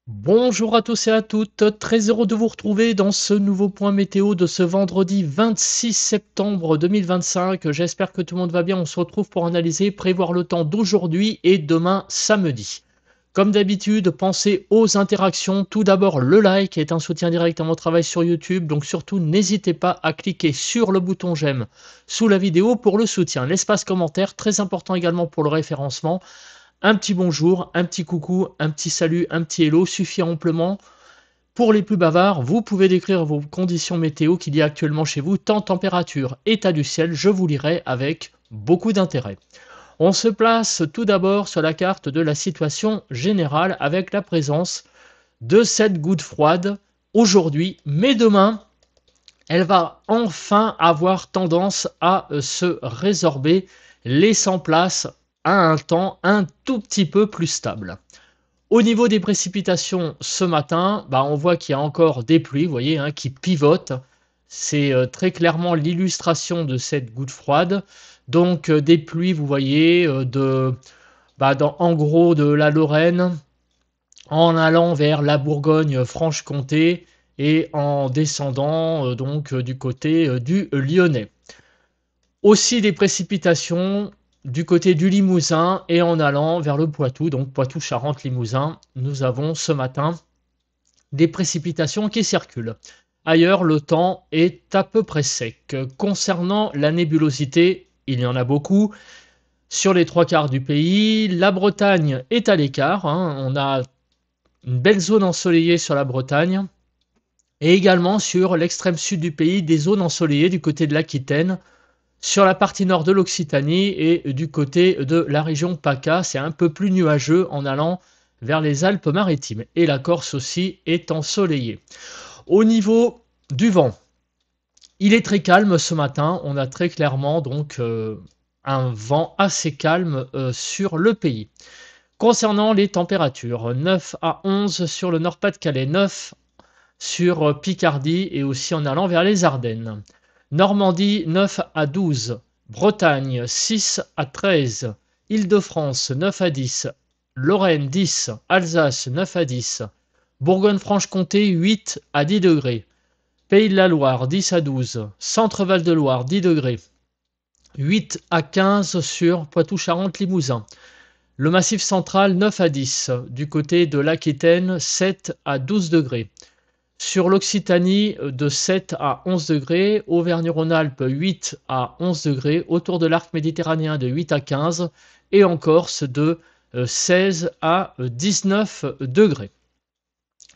Bonjour à tous et à toutes, très heureux de vous retrouver dans ce nouveau point météo de ce vendredi 26 septembre 2025. J'espère que tout le monde va bien. On se retrouve pour analyser, prévoir le temps d'aujourd'hui et demain samedi. Comme d'habitude, pensez aux interactions. Tout d'abord, le like est un soutien direct à mon travail sur YouTube. Donc surtout, n'hésitez pas à cliquer sur le bouton j'aime sous la vidéo pour le soutien. L'espace commentaire, très important également pour le référencement. Un petit bonjour, un petit coucou, un petit salut, un petit hello suffit amplement. Pour les plus bavards, vous pouvez décrire vos conditions météo qu'il y a actuellement chez vous, temps, température, état du ciel, je vous lirai avec beaucoup d'intérêt. On se place tout d'abord sur la carte de la situation générale avec la présence de cette goutte froide aujourd'hui, mais demain, elle va enfin avoir tendance à se résorber, laissant place à un temps un tout petit peu plus stable. Au niveau des précipitations ce matin, on voit qu'il y a encore des pluies, vous voyez, qui pivotent. C'est très clairement l'illustration de cette goutte froide. Donc des pluies, vous voyez, en gros de la Lorraine, en allant vers la Bourgogne-Franche-Comté et en descendant du côté du Lyonnais. Aussi des précipitations du côté du Limousin et en allant vers le Poitou, donc Poitou-Charentes-Limousin, nous avons ce matin des précipitations qui circulent. Ailleurs, le temps est à peu près sec. Concernant la nébulosité, il y en a beaucoup. Sur les trois quarts du pays, la Bretagne est à l'écart. On a une belle zone ensoleillée sur la Bretagne. Et également sur l'extrême sud du pays, des zones ensoleillées du côté de l'Aquitaine. Sur la partie nord de l'Occitanie et du côté de la région PACA, c'est un peu plus nuageux en allant vers les Alpes-Maritimes. Et la Corse aussi est ensoleillée. Au niveau du vent, il est très calme ce matin. On a très clairement un vent assez calme sur le pays. Concernant les températures, 9 à 11 sur le Nord-Pas-de-Calais, 9 sur Picardie et aussi en allant vers les Ardennes. Normandie 9 à 12, Bretagne 6 à 13, Île-de-France 9 à 10, Lorraine 10, Alsace 9 à 10, Bourgogne-Franche-Comté 8 à 10 degrés, Pays de la Loire 10 à 12, Centre-Val de Loire 10 degrés, 8 à 15 sur Poitou-Charentes-Limousin. Le Massif central 9 à 10, du côté de l'Aquitaine 7 à 12 degrés. Sur l'Occitanie, de 7 à 11 degrés, Auvergne-Rhône-Alpes 8 à 11 degrés, autour de l'arc méditerranéen de 8 à 15 et en Corse de 16 à 19 degrés.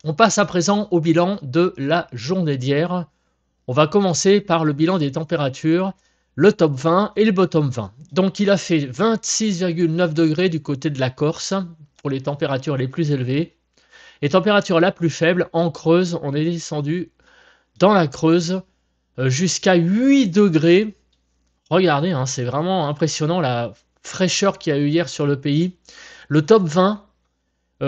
On passe à présent au bilan de la journée d'hier. On va commencer par le bilan des températures, le top 20 et le bottom 20. Donc il a fait 26,9 degrés du côté de la Corse pour les températures les plus élevées. Les températures la plus faible en Creuse, on est descendu dans la Creuse jusqu'à 8 degrés. Regardez, c'est vraiment impressionnant la fraîcheur qu'il y a eu hier sur le pays. Le top 20,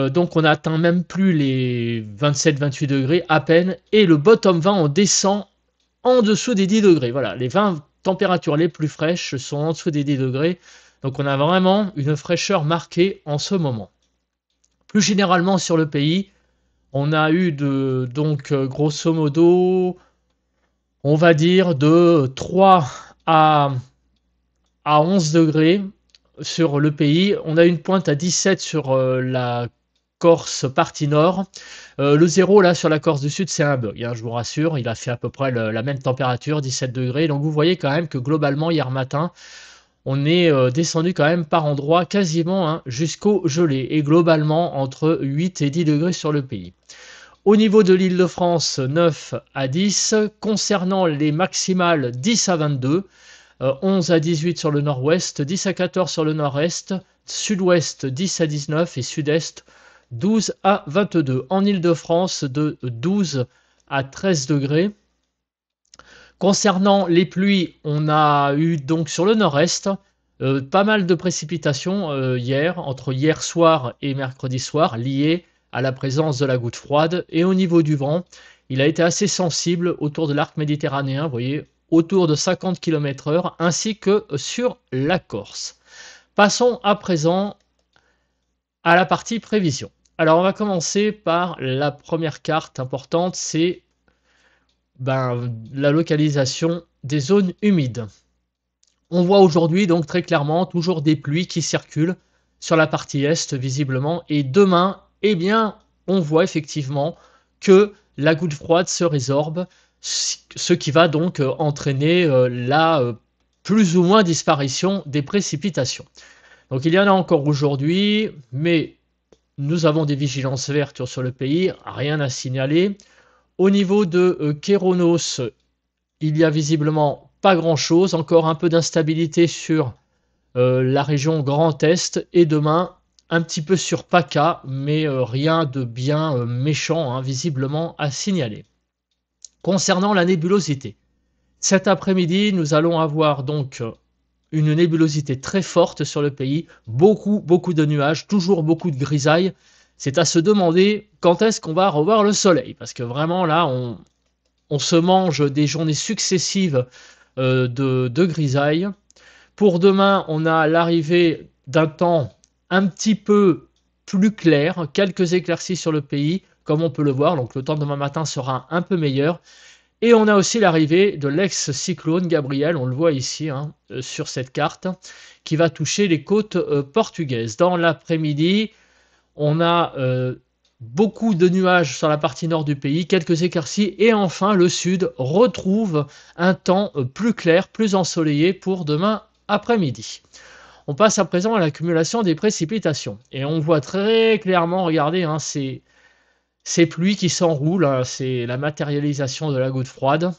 donc on n'atteint même plus les 27-28 degrés à peine. Et le bottom 20, on descend en dessous des 10 degrés. Voilà, les 20 températures les plus fraîches sont en dessous des 10 degrés. Donc on a vraiment une fraîcheur marquée en ce moment. Plus généralement sur le pays, on a eu grosso modo, on va dire de 3 à, 11 degrés sur le pays. On a une pointe à 17 sur la Corse partie nord. Le zéro là sur la Corse du Sud, c'est un bug, je vous rassure. Il a fait à peu près la même température, 17 degrés. Donc vous voyez quand même que globalement hier matin, on est descendu quand même par endroits quasiment jusqu'au gelé et globalement entre 8 et 10 degrés sur le pays. Au niveau de l'Île-de-France, 9 à 10. Concernant les maximales, 10 à 22. 11 à 18 sur le nord-ouest, 10 à 14 sur le nord-est, sud-ouest 10 à 19 et sud-est 12 à 22. En Île-de-France, de 12 à 13 degrés. Concernant les pluies, on a eu donc sur le nord-est pas mal de précipitations hier, entre hier soir et mercredi soir, liées à la présence de la goutte froide. Et au niveau du vent, il a été assez sensible autour de l'arc méditerranéen, vous voyez, autour de 50 km/h, ainsi que sur la Corse. Passons à présent à la partie prévision. Alors on va commencer par la première carte importante, c'est la localisation des zones humides. On voit aujourd'hui donc très clairement toujours des pluies qui circulent sur la partie est visiblement, et demain, eh bien, on voit effectivement que la goutte froide se résorbe, ce qui va donc entraîner la plus ou moins disparition des précipitations. Donc il y en a encore aujourd'hui, mais nous avons des vigilances vertes sur le pays, rien à signaler. Au niveau de Kéronos, il y a visiblement pas grand-chose, encore un peu d'instabilité sur la région Grand Est, et demain un petit peu sur PACA, mais rien de bien méchant, hein, visiblement à signaler. Concernant la nébulosité, cet après-midi, nous allons avoir donc une nébulosité très forte sur le pays, beaucoup de nuages, toujours beaucoup de grisailles. C'est à se demander quand est-ce qu'on va revoir le soleil, parce que vraiment là, on se mange des journées successives de grisailles. Pour demain, on a l'arrivée d'un temps un petit peu plus clair, quelques éclaircies sur le pays, comme on peut le voir, donc le temps de demain matin sera un peu meilleur. Et on a aussi l'arrivée de l'ex-cyclone Gabriel, on le voit ici hein, sur cette carte, qui va toucher les côtes portugaises. Dans l'après-midi, on a beaucoup de nuages sur la partie nord du pays, quelques éclaircies, et enfin le sud retrouve un temps plus clair, plus ensoleillé pour demain après-midi. On passe à présent à l'accumulation des précipitations. Et on voit très clairement, regardez, hein, ces pluies qui s'enroulent, hein, c'est la matérialisation de la goutte froide.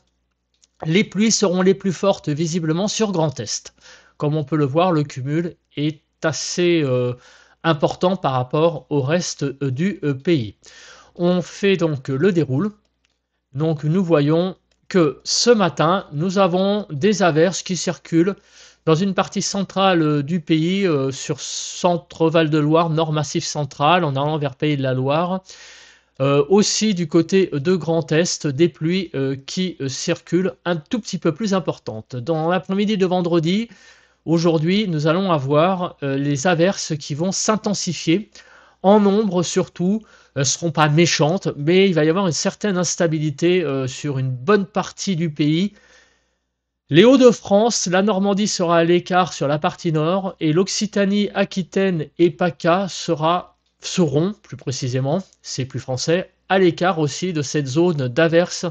Les pluies seront les plus fortes visiblement sur Grand Est. Comme on peut le voir, le cumul est assez important par rapport au reste du pays. On fait donc le déroule. Donc nous voyons que ce matin, nous avons des averses qui circulent dans une partie centrale du pays, sur centre Val-de-Loire, Nord Massif central, en allant vers Pays de la Loire. Aussi du côté de Grand Est, des pluies qui circulent un tout petit peu plus importantes. Dans l'après-midi de vendredi, aujourd'hui, nous allons avoir les averses qui vont s'intensifier en nombre surtout. Ne seront pas méchantes, mais il va y avoir une certaine instabilité sur une bonne partie du pays. Les Hauts-de-France, la Normandie sera à l'écart sur la partie nord, et l'Occitanie, Aquitaine et PACA seront, plus précisément, c'est plus français, à l'écart aussi de cette zone d'averse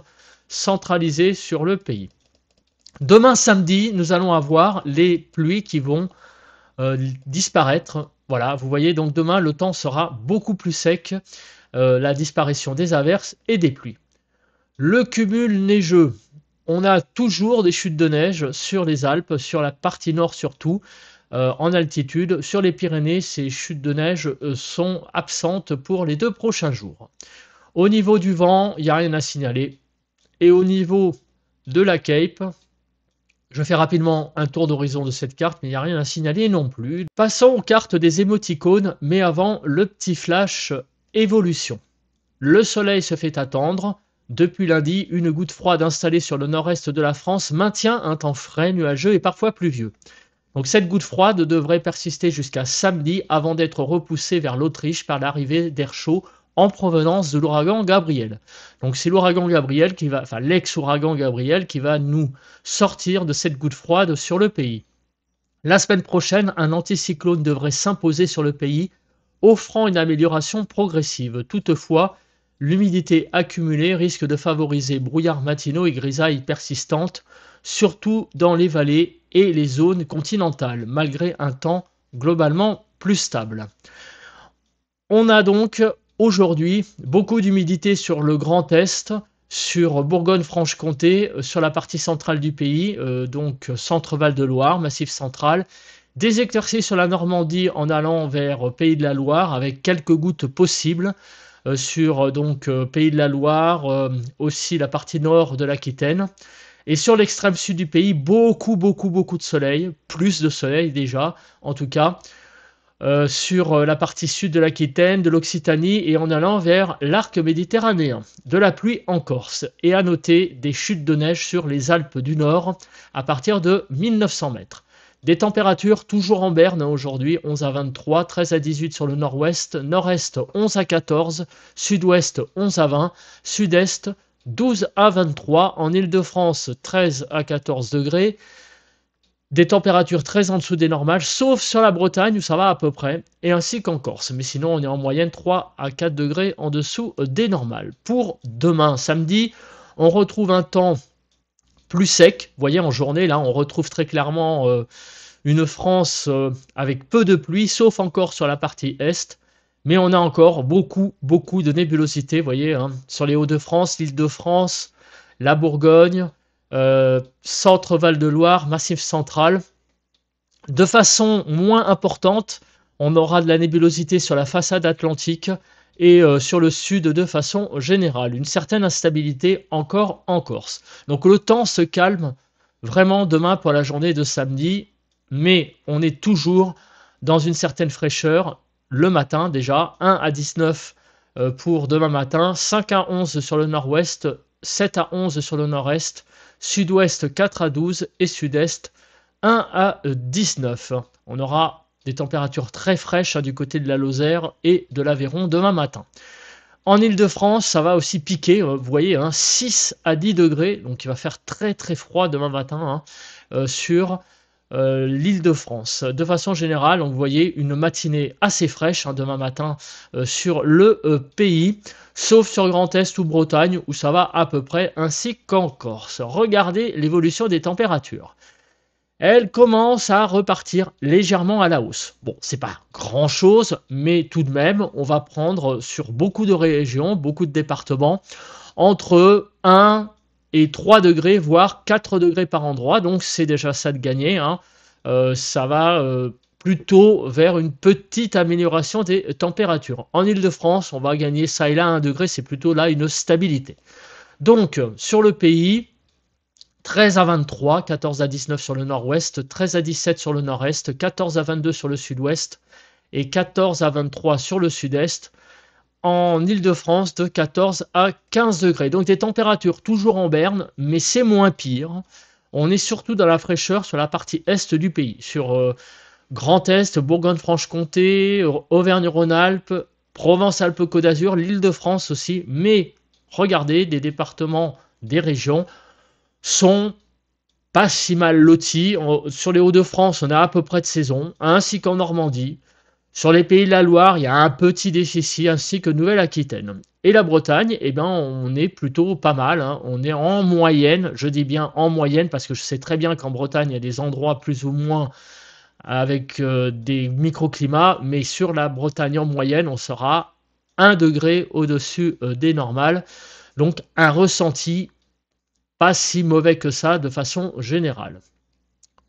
centralisée sur le pays. Demain samedi, nous allons avoir les pluies qui vont disparaître. Voilà, vous voyez, donc demain, le temps sera beaucoup plus sec, la disparition des averses et des pluies. Le cumul neigeux, on a toujours des chutes de neige sur les Alpes, sur la partie nord surtout, en altitude. Sur les Pyrénées, ces chutes de neige sont absentes pour les 2 prochains jours. Au niveau du vent, il n'y a rien à signaler. Et au niveau de la Cape, je fais rapidement un tour d'horizon de cette carte, mais il n'y a rien à signaler non plus. Passons aux cartes des émoticônes, mais avant, le petit flash évolution. Le soleil se fait attendre. Depuis lundi, une goutte froide installée sur le nord-est de la France maintient un temps frais, nuageux et parfois pluvieux. Donc cette goutte froide devrait persister jusqu'à samedi avant d'être repoussée vers l'Autriche par l'arrivée d'air chaud en provenance de l'ouragan Gabriel. Donc c'est l'ouragan Gabriel qui va, enfin l'ex-ouragan Gabriel qui va nous sortir de cette goutte froide sur le pays. La semaine prochaine, un anticyclone devrait s'imposer sur le pays, offrant une amélioration progressive. Toutefois, l'humidité accumulée risque de favoriser brouillards matinaux et grisailles persistantes, surtout dans les vallées et les zones continentales, malgré un temps globalement plus stable. On a donc aujourd'hui beaucoup d'humidité sur le Grand Est, sur Bourgogne-Franche-Comté, sur la partie centrale du pays, donc centre-Val de Loire, Massif central. Des éclaircies sur la Normandie en allant vers Pays de la Loire, avec quelques gouttes possibles sur Pays de la Loire, aussi la partie nord de l'Aquitaine. Et sur l'extrême sud du pays, beaucoup de soleil, plus de soleil déjà, en tout cas, sur la partie sud de l'Aquitaine, de l'Occitanie et en allant vers l'arc méditerranéen. De la pluie en Corse. Et à noter des chutes de neige sur les Alpes du Nord à partir de 1900 mètres. Des températures toujours en berne hein, aujourd'hui, 11 à 23, 13 à 18 sur le nord-ouest, nord-est 11 à 14, sud-ouest 11 à 20, sud-est 12 à 23, en Île-de-France 13 à 14 degrés, des températures très en dessous des normales, sauf sur la Bretagne où ça va à peu près, et ainsi qu'en Corse. Mais sinon, on est en moyenne 3 à 4 degrés en dessous des normales. Pour demain, samedi, on retrouve un temps plus sec. Vous voyez, en journée, là, on retrouve très clairement une France avec peu de pluie, sauf encore sur la partie est. Mais on a encore beaucoup de nébulosité, vous voyez, hein, sur les Hauts-de-France, l'Île-de-France, la Bourgogne, centre Val-de-Loire, Massif central. De façon moins importante, on aura de la nébulosité sur la façade atlantique et sur le sud de façon générale. Une certaine instabilité encore en Corse. Donc le temps se calme vraiment demain pour la journée de samedi, mais on est toujours dans une certaine fraîcheur le matin déjà, 1 à 19 pour demain matin, 5 à 11 sur le nord-ouest, 7 à 11 sur le nord-est, sud-ouest 4 à 12 et sud-est 1 à 19. On aura des températures très fraîches hein, du côté de la Lozère et de l'Aveyron demain matin. En Île-de-France, ça va aussi piquer, vous voyez, hein, 6 à 10 degrés, donc il va faire très froid demain matin hein, sur l'Île-de-France. De façon générale, vous voyez une matinée assez fraîche hein, demain matin sur le pays, sauf sur Grand Est ou Bretagne où ça va à peu près, ainsi qu'en Corse. Regardez l'évolution des températures. Elle commence à repartir légèrement à la hausse. Bon, c'est pas grand-chose, mais tout de même, on va prendre sur beaucoup de régions, beaucoup de départements, entre 1 et 3 degrés, voire 4 degrés par endroit. Donc, c'est déjà ça de gagner. Hein. Ça va plutôt vers une petite amélioration des températures. En Île-de-France, on va gagner ça et là 1 degré, c'est plutôt là une stabilité. Donc, sur le pays, 13 à 23, 14 à 19 sur le nord-ouest, 13 à 17 sur le nord-est, 14 à 22 sur le sud-ouest et 14 à 23 sur le sud-est. En Île-de-France, de 14 à 15 degrés. Donc des températures toujours en berne, mais c'est moins pire. On est surtout dans la fraîcheur sur la partie est du pays, sur Grand Est, Bourgogne-Franche-Comté, Auvergne-Rhône-Alpes, Provence-Alpes-Côte d'Azur, l'Île-de-France aussi. Mais regardez, des départements, des régions sont pas si mal lotis. Sur les Hauts-de-France, on est à peu près de saison, ainsi qu'en Normandie. Sur les Pays de la Loire, il y a un petit déficit, ainsi que Nouvelle-Aquitaine. Et la Bretagne, eh ben, on est plutôt pas mal. Hein. On est en moyenne, je dis bien en moyenne, parce que je sais très bien qu'en Bretagne, il y a des endroits plus ou moins avec des microclimats, mais sur la Bretagne en moyenne, on sera 1 degré au-dessus des normales. Donc un ressenti pas si mauvais que ça de façon générale.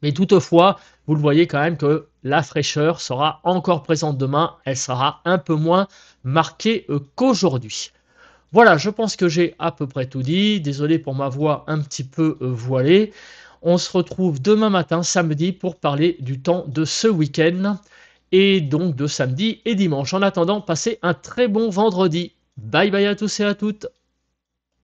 Mais toutefois, vous le voyez quand même que la fraîcheur sera encore présente demain, elle sera un peu moins marquée qu'aujourd'hui. Voilà, je pense que j'ai à peu près tout dit. Désolé pour ma voix un petit peu voilée. On se retrouve demain matin, samedi, pour parler du temps de ce week-end et donc de samedi et dimanche. En attendant, passez un très bon vendredi. Bye bye à tous et à toutes.